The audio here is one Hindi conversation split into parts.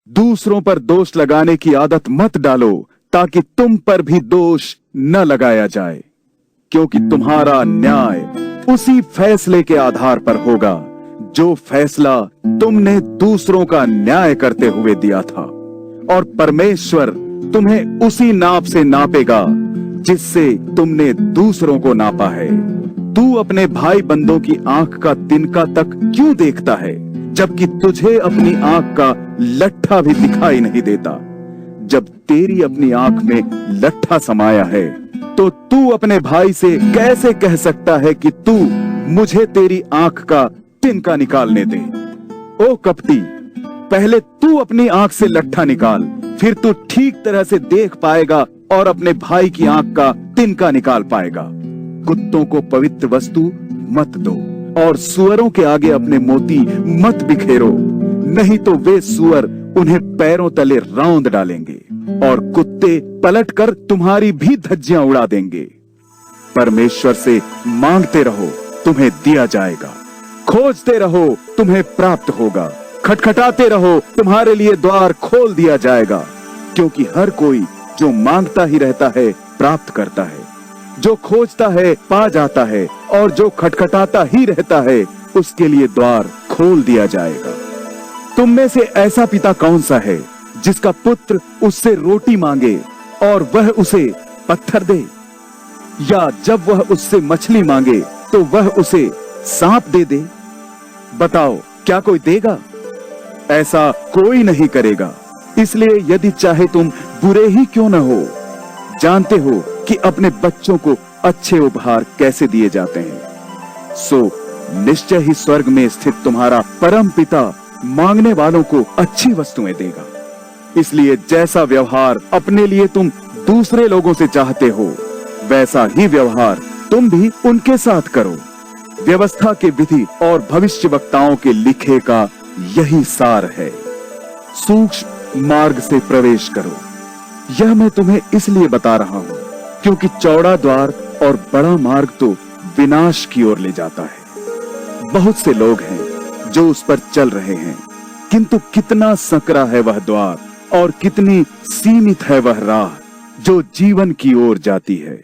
दूसरों पर दोष लगाने की आदत मत डालो ताकि तुम पर भी दोष न लगाया जाए, क्योंकि तुम्हारा न्याय उसी फैसले के आधार पर होगा जो फैसला तुमने दूसरों का न्याय करते हुए दिया था, और परमेश्वर तुम्हें उसी नाप से नापेगा जिससे तुमने दूसरों को नापा है। तू अपने भाई बंदों की आंख का तिनका तक क्यों देखता है, जबकि तुझे अपनी आंख का लट्ठा भी दिखाई नहीं देता? जब तेरी अपनी आंख में लट्ठा समाया है, तो तू अपने भाई से कैसे कह सकता है कि तू मुझे तेरी आंख का तिनका निकालने दे? ओ कपटी, पहले तू अपनी आंख से लट्ठा निकाल, फिर तू ठीक तरह से देख पाएगा और अपने भाई की आंख का तिनका निकाल पाएगा। कुत्तों को पवित्र वस्तु मत दो और सुअरों के आगे अपने मोती मत बिखेरो, नहीं तो वे सुअर उन्हें पैरों तले रौंद डालेंगे और कुत्ते पलटकर तुम्हारी भी धज्जियां उड़ा देंगे। परमेश्वर से मांगते रहो, तुम्हें दिया जाएगा। खोजते रहो, तुम्हें प्राप्त होगा। खटखटाते रहो, तुम्हारे लिए द्वार खोल दिया जाएगा। क्योंकि हर कोई जो मांगता ही रहता है प्राप्त करता है, जो खोजता है पा जाता है, और जो खटखटाता ही रहता है उसके लिए द्वार खोल दिया जाएगा। तुम में से ऐसा पिता कौन सा है जिसका पुत्र उससे रोटी मांगे और वह उसे पत्थर दे? या जब वह उससे मछली मांगे तो वह उसे सांप दे दे? बताओ, क्या कोई देगा? ऐसा कोई नहीं करेगा। इसलिए यदि चाहे तुम बुरे ही क्यों न हो, जानते हो कि अपने बच्चों को अच्छे उपहार कैसे दिए जाते हैं, सो निश्चय ही स्वर्ग में स्थित तुम्हारा परम पिता मांगने वालों को अच्छी वस्तुएं देगा। इसलिए जैसा व्यवहार अपने लिए तुम दूसरे लोगों से चाहते हो, वैसा ही व्यवहार तुम भी उनके साथ करो। व्यवस्था के विधि और भविष्यवक्ताओं के लिखे का यही सार है। सूक्ष्म मार्ग से प्रवेश करो। यह मैं तुम्हें इसलिए बता रहा हूं क्योंकि चौड़ा द्वार और बड़ा मार्ग तो विनाश की ओर ले जाता है। बहुत से लोग हैं जो उस पर चल रहे हैं, किंतु कितना संकरा है वह द्वार और कितनी सीमित है वह राह जो जीवन की ओर जाती है।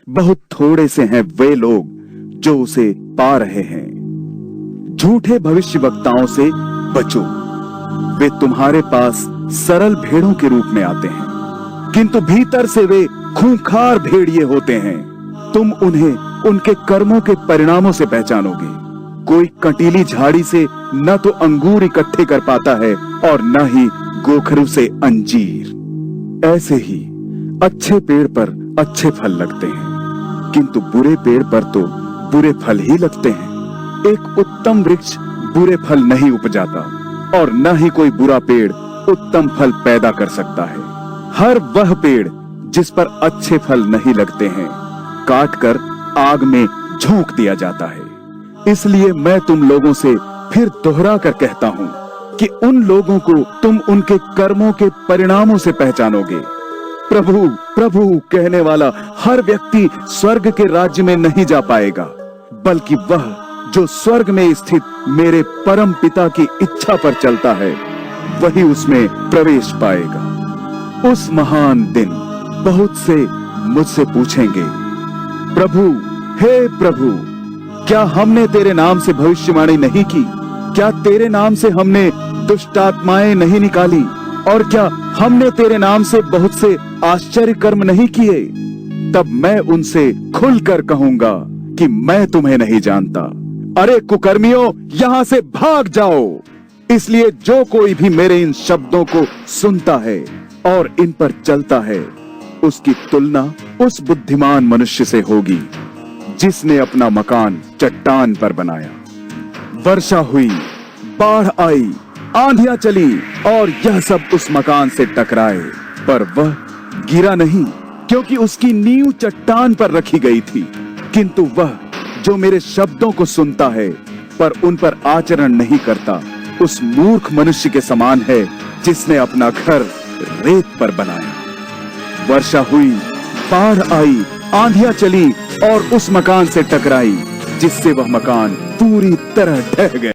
बहुत थोड़े से हैं वे लोग जो उसे पा रहे हैं। झूठे भविष्यवक्ताओं से बचो। वे तुम्हारे पास सरल भेड़ों के रूप में आते हैं, किंतु भीतर से वे खूंखार भेड़िए होते हैं। तुम उन्हें उनके कर्मों के परिणामों से पहचानोगे। कोई कंटीली झाड़ी से न तो अंगूर इकट्ठे कर पाता है और न ही गोखरू से अंजीर। ऐसे ही अच्छे पेड़ पर अच्छे फल लगते हैं, किंतु बुरे पेड़ पर तो बुरे फल ही लगते हैं। एक उत्तम वृक्ष बुरे फल नहीं उपजाता और न ही कोई बुरा पेड़ उत्तम फल पैदा कर सकता है। हर वह पेड़ जिस पर अच्छे फल नहीं लगते हैं काटकर आग में झोंक दिया जाता है। इसलिए मैं तुम लोगों से फिर दोहरा कर कहता हूं कि उन लोगों को तुम उनके कर्मों के परिणामों से पहचानोगे। प्रभु प्रभु कहने वाला हर व्यक्ति स्वर्ग के राज्य में नहीं जा पाएगा, बल्कि वह जो स्वर्ग में स्थित मेरे परम पिता की इच्छा पर चलता है वही उसमें प्रवेश पाएगा। उस महान दिन बहुत से मुझसे पूछेंगे, प्रभु, हे प्रभु, क्या हमने तेरे नाम से भविष्यवाणी नहीं की? क्या तेरे नाम से हमने दुष्टात्माएं नहीं निकाली? और क्या हमने तेरे नाम से बहुत से आश्चर्य कर्म नहीं किए? तब मैं उनसे खुलकर कहूंगा कि मैं तुम्हें नहीं जानता। अरे कुकर्मियों, यहां से भाग जाओ। इसलिए जो कोई भी मेरे इन शब्दों को सुनता है और इन पर चलता है, उसकी तुलना उस बुद्धिमान मनुष्य से होगी जिसने अपना मकान चट्टान पर बनाया। वर्षा हुई, बाढ़ आई, आंधियां चली और यह सब उस मकान से टकराए, पर वह गिरा नहीं, क्योंकि उसकी नींव चट्टान पर रखी गई थी। किंतु वह जो मेरे शब्दों को सुनता है पर उन पर आचरण नहीं करता, उस मूर्ख मनुष्य के समान है जिसने अपना घर रेत पर बनाया। वर्षा हुई, बाढ़ आई, आंधियां चली और उस मकान से टकराई, जिससे वह मकान पूरी तरह ढह गया।